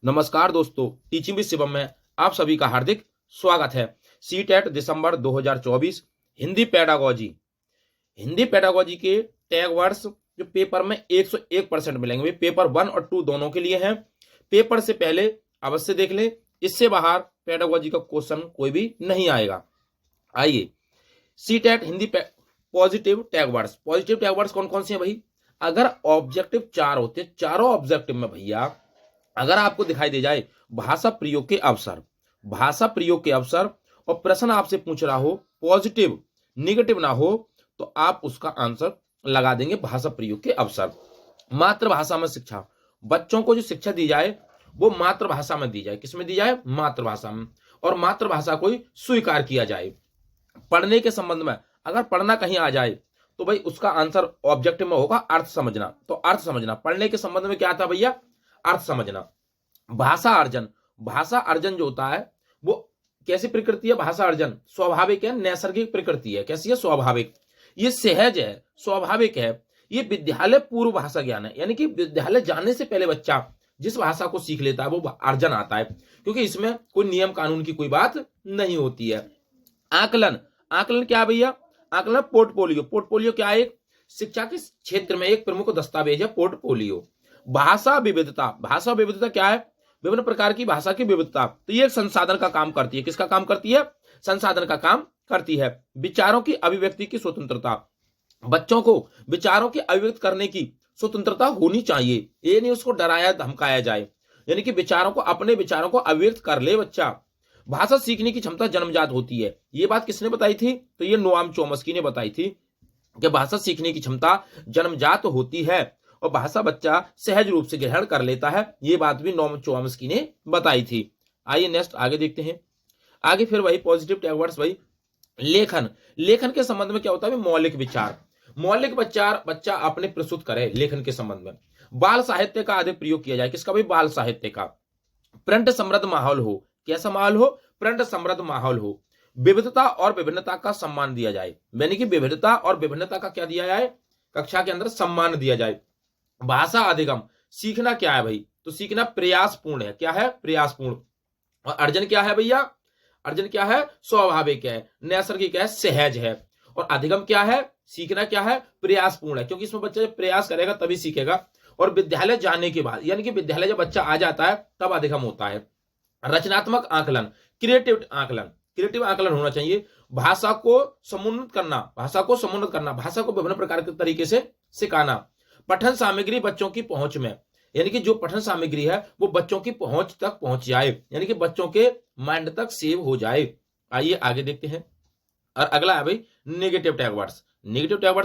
नमस्कार दोस्तों, teaching with Shivam में आप सभी का हार्दिक स्वागत है। सीटेट दिसंबर 2024 हिंदी पेडागोजी के टैग वर्ड्स जो पेपर में 101% मिलेंगे। पेपर 1 और 2 दोनों के लिए हैं। पेपर से पहले अवश्य देख लें, इससे बाहर पेडागोजी का क्वेश्चन कोई भी नहीं आएगा। आइए, CTET Hindi positive tag words कौन कौन से हैं भाई? अगर ऑब्जेक्टिव 4 होते, चारों ऑब्जेक्टिव में भैया अगर आपको दिखाई दे जाए भाषा प्रयोग के अवसर और प्रश्न आपसे पूछ रहा हो पॉजिटिव निगेटिव ना हो, तो आप उसका आंसर लगा देंगे भाषा प्रयोग के अवसर। मातृभाषा में शिक्षा, बच्चों को जो शिक्षा दी जाए वो मातृभाषा में दी जाए। किसमें दी जाए? मातृभाषा में। और मातृभाषा को ही स्वीकार किया जाए। पढ़ने के संबंध में अगर पढ़ना कहीं आ जाए तो भाई उसका आंसर ऑब्जेक्टिव में होगा अर्थ समझना। तो अर्थ समझना पढ़ने के संबंध में क्या था भैया? अर्थ समझना। भाषा अर्जन जो होता है वो कैसी प्रकृति है? भाषा अर्जन स्वाभाविक है, नैसर्गिक प्रकृति है। कैसी है? स्वाभाविक। ये सहज है, स्वाभाविक है। ये विद्यालय पूर्व भाषा ज्ञान है, यानी कि विद्यालय जाने से पहले बच्चा जिस भाषा को सीख लेता है वो अर्जन आता है, क्योंकि इसमें कोई नियम कानून की कोई बात नहीं होती है। आकलन क्या भैया? आकलन पोर्टफोलियो क्या है? एक शिक्षा के क्षेत्र में एक प्रमुख दस्तावेज है पोर्टफोलियो। भाषा विविधता क्या है? विभिन्न प्रकार की भाषा की विविधता। तो ये एक संसाधन का काम करती है। किसका काम करती है? संसाधन का काम करती है। विचारों की अभिव्यक्ति की स्वतंत्रता, बच्चों को विचारों की अभिव्यक्त करने की स्वतंत्रता होनी चाहिए। ये नहीं उसको डराया धमकाया जाए, यानी कि अपने विचारों को अभिव्यक्त कर ले बच्चा। भाषा सीखने की क्षमता जन्मजात होती है। ये बात किसने बताई थी? तो ये नोआम चोम्स्की ने बताई थी कि भाषा सीखने की क्षमता जन्मजात होती है और भाषा बच्चा सहज रूप से ग्रहण कर लेता है। ये बात भी नोआम चोम्स्की ने बताई थी। आइए नेक्स्ट आगे देखते हैं। आगे फिर वही पॉजिटिव टैग वर्ड्स, वही लेखन के संबंध में क्या होता है? मौलिक विचार बच्चा अपने प्रस्तुत करे। लेखन के संबंध में बाल साहित्य का अधिक प्रयोग किया जाए। किसका भाई? बाल साहित्य का। प्रिंट समृद्ध माहौल हो। कैसा माहौल हो? प्रिंट समृद्ध माहौल हो। विविधता और विभिन्नता का सम्मान दिया जाए, यानी कि विविधता और विभिन्नता का क्या दिया जाए? कक्षा के अंदर सम्मान दिया जाए। भाषा अधिगम, सीखना क्या है भाई? तो सीखना प्रयासपूर्ण है। क्या है? प्रयासपूर्ण। और अर्जन क्या है भैया? अर्जन क्या है? स्वाभाविक है, नैसर्गिक है, सहज है। और अधिगम क्या है? सीखना क्या है? प्रयासपूर्ण है, क्योंकि इसमें बच्चा प्रयास करेगा तभी सीखेगा। और विद्यालय जाने के बाद, यानी कि विद्यालय जब बच्चा आ जाता है तब अधिगम होता है। रचनात्मक आकलन, क्रिएटिव आकलन होना चाहिए। भाषा को समुन्नत करना, भाषा को विभिन्न प्रकार के तरीके से सिखाना। पठन सामग्री बच्चों की पहुंच में, यानी कि जो पठन सामग्री है वो बच्चों की पहुंच तक पहुंच जाए, यानी कि बच्चों के माइंड तक सेव हो जाए। आइए आगे देखते हैं। और अगला है भाई नेगेटिव टैग वर्ड्स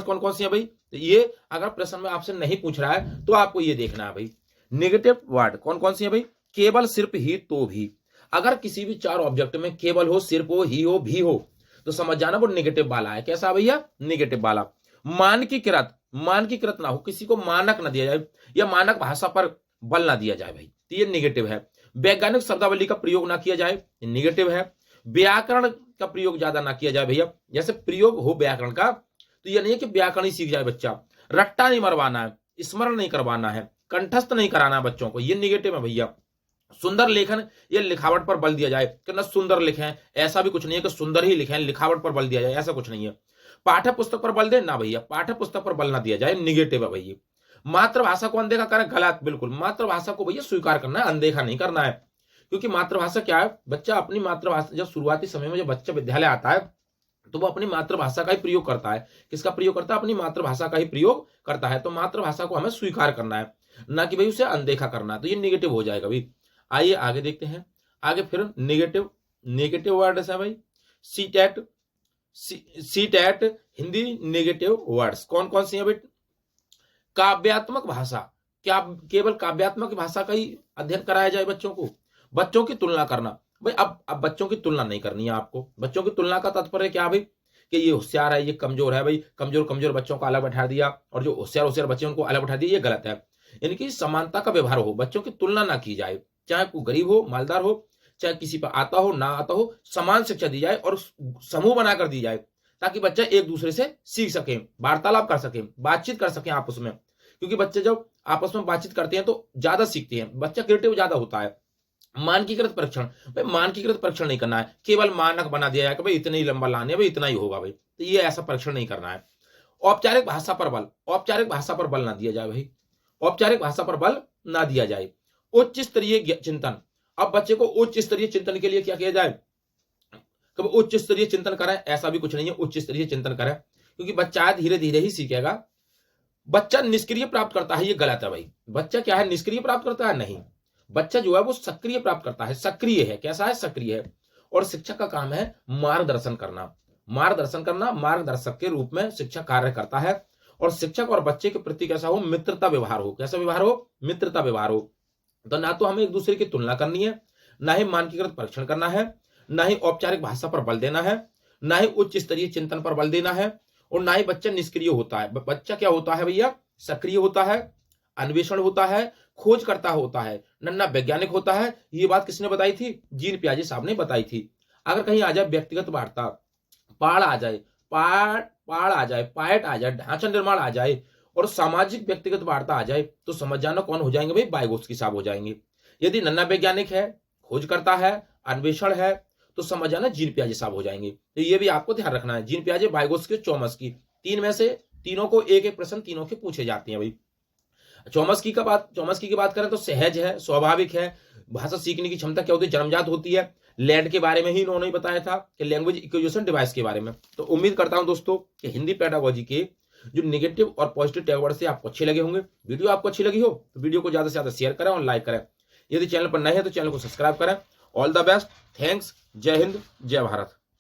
कौन कौन से हैं भाई? तो ये अगर प्रश्न में आपसे नहीं पूछ रहा है तो आपको ये देखना है भाई। नेगेटिव वर्ड कौन कौन से हैं भाई? केवल, सिर्फ, ही, तो भी। अगर किसी भी 4 ऑब्जेक्ट में केवल हो, सिर्फ हो, ही हो, भी हो, तो समझ जाना वो नेगेटिव वाला है। कैसा भैया? नेगेटिव वाला। मानकीकृत ना हो, किसी को मानक ना दिया जाए या मानक भाषा पर बल ना दिया जाए भाई, तो ये नेगेटिव है। वैज्ञानिक शब्दावली का प्रयोग ना किया जाए, ये नेगेटिव है। व्याकरण का प्रयोग ज्यादा ना किया जाए भैया, जैसे प्रयोग हो व्याकरण का, तो ये नहीं है कि व्याकरण ही सीख जाए बच्चा। रट्टा नहीं मरवाना है, स्मरण नहीं करवाना है, कंठस्थ नहीं कराना है बच्चों को, ये नेगेटिव है भैया। सुंदर लेखन या लिखावट पर बल दिया जाए कि ना सुंदर लिखें, ऐसा भी कुछ नहीं है कि सुंदर ही लिखें, लिखावट पर बल दिया जाए, ऐसा कुछ नहीं है। पाठ्य पुस्तक पर बल दे ना भैया, पाठ्य पुस्तक पर बल ना दिया जाए, निगेटिव है भैया। मातृभाषा को अनदेखा करें, गलत, बिल्कुल। मातृभाषा को भैया स्वीकार करना है, अनदेखा नहीं करना है। क्योंकि मातृभाषा क्या है? बच्चा अपनी मातृभाषा, जब शुरुआती समय में जब बच्चा विद्यालय आता है तो वो अपनी मातृभाषा का ही प्रयोग करता है। किसका प्रयोग करता है? अपनी मातृभाषा का ही प्रयोग करता है। तो मातृभाषा को हमें स्वीकार करना है, ना कि भाई उसे अनदेखा करना है। तो ये निगेटिव हो जाएगा भाई। आइए आगे देखते हैं। आगे फिर नेगेटिव वर्ड है भाई। सीटेट हिंदी नेगेटिव वर्ड्स कौन कौन सी है भाई? काव्यात्मक भाषा, क्या केवल काव्यात्मक भाषा का ही अध्ययन कराया जाए बच्चों को? बच्चों की तुलना करना भाई, अब बच्चों की तुलना नहीं करनी है आपको। बच्चों की तुलना का तात्पर्य क्या भाई? कि ये होशियार है, ये कमजोर है भाई, कमजोर बच्चों को अलग बैठा दिया और जो होशियार बच्चे उनको अलग बैठा दिया, ये गलत है। यानी कि समानता का व्यवहार हो, बच्चों की तुलना ना की जाए। चाहे कोई गरीब हो, मालदार हो, चाहे किसी पर आता हो ना आता हो, समान शिक्षा दी जाए और समूह बनाकर दी जाए, ताकि बच्चा एक दूसरे से सीख सके, वार्तालाप कर सके, बातचीत कर सके आपस में। क्योंकि बच्चे जब आपस में बातचीत करते हैं तो ज्यादा सीखते हैं, बच्चा क्रिएटिव ज्यादा होता है। मानकीकृत परीक्षण, भाई मानकीकृत परीक्षण नहीं करना है, केवल मानक बना दिया है कि भाई इतने ही लंबा लाने, भाई इतना ही होगा भाई, तो ये ऐसा परीक्षण नहीं करना है। औपचारिक भाषा पर बल, औपचारिक भाषा पर बल ना दिया जाए भाई, औपचारिक भाषा पर बल ना दिया जाए। उच्च स्तरीय चिंतन, अब बच्चे को उच्च स्तरीय चिंतन के लिए क्या किया जाए, कब उच्च स्तरीय चिंतन करें, ऐसा भी कुछ नहीं है, उच्च स्तरीय चिंतन करें, क्योंकि बच्चा धीरे धीरे ही सीखेगा। बच्चा निष्क्रिय प्राप्त करता है, ये गलत है भाई। बच्चा क्या है, निष्क्रिय प्राप्त करता है? नहीं, बच्चा जो है वो सक्रिय प्राप्त करता है, सक्रिय है। कैसा है? सक्रिय है। और शिक्षक का काम है मार्गदर्शन करना, मार्गदर्शन करना, मार्गदर्शक के रूप में शिक्षक कार्य करता है। और शिक्षक और बच्चे के प्रति कैसा हो, मित्रता व्यवहार हो। कैसा व्यवहार हो? मित्रता व्यवहार हो। तो ना तो हमें एक दूसरे की तुलना करनी है, ना ही मानकीकृत परीक्षण करना है, ना ही औपचारिक भाषा पर बल देना है, ना ही उच्च स्तरीय चिंतन पर बल देना है, और ना ही बच्चा निष्क्रिय होता है। बच्चा क्या होता है भैया? सक्रिय होता है, अन्वेषण होता है, खोज करता होता है, नन्ना वैज्ञानिक होता है। ये बात किसने बताई थी? जीन पियाजे साहब ने बताई थी। अगर कहीं आ जाए व्यक्तिगत वार्ता, पाड़ आ जाए, पाड़ आ जाए, पायट आ जाए, ढांचा निर्माण आ जाए, और सामाजिक व्यक्तिगत वार्ता आ जाए, तो समझ जाना कौन हो जाएंगे भाई? वाइगोत्स्की साहब हो जाएंगे। यदि नन्ना वैज्ञानिक है, खोज करता है, अन्वेषण है, तो समझ जाना जीन पियाजे साहब हो जाएंगे। तो ये भी आपको ध्यान रखना है, जीन पियाजे, वाइगोत्स्की, चॉम्स्की, तीन में से तीनों को एक एक प्रश्न तीनों के पूछे जाते हैं भाई। चॉम्स्की की बात करें तो सहज है, स्वाभाविक है, भाषा सीखने की क्षमता क्या होती है? जन्मजात होती है। लैंड के बारे में ही इन्होंने बताया था कि लैंग्वेज एक्विजिशन डिवाइस के बारे में। तो उम्मीद करता हूं दोस्तों कि हिंदी पेडागोजी के जो नेगेटिव और पॉजिटिव टैगवर्ड से आपको अच्छे लगे होंगे। वीडियो आपको अच्छी लगी हो तो वीडियो को ज्यादा से ज्यादा शेयर करें और लाइक करें। यदि चैनल पर नए हैं तो चैनल को सब्सक्राइब करें। ऑल द बेस्ट, थैंक्स, जय हिंद, जय भारत।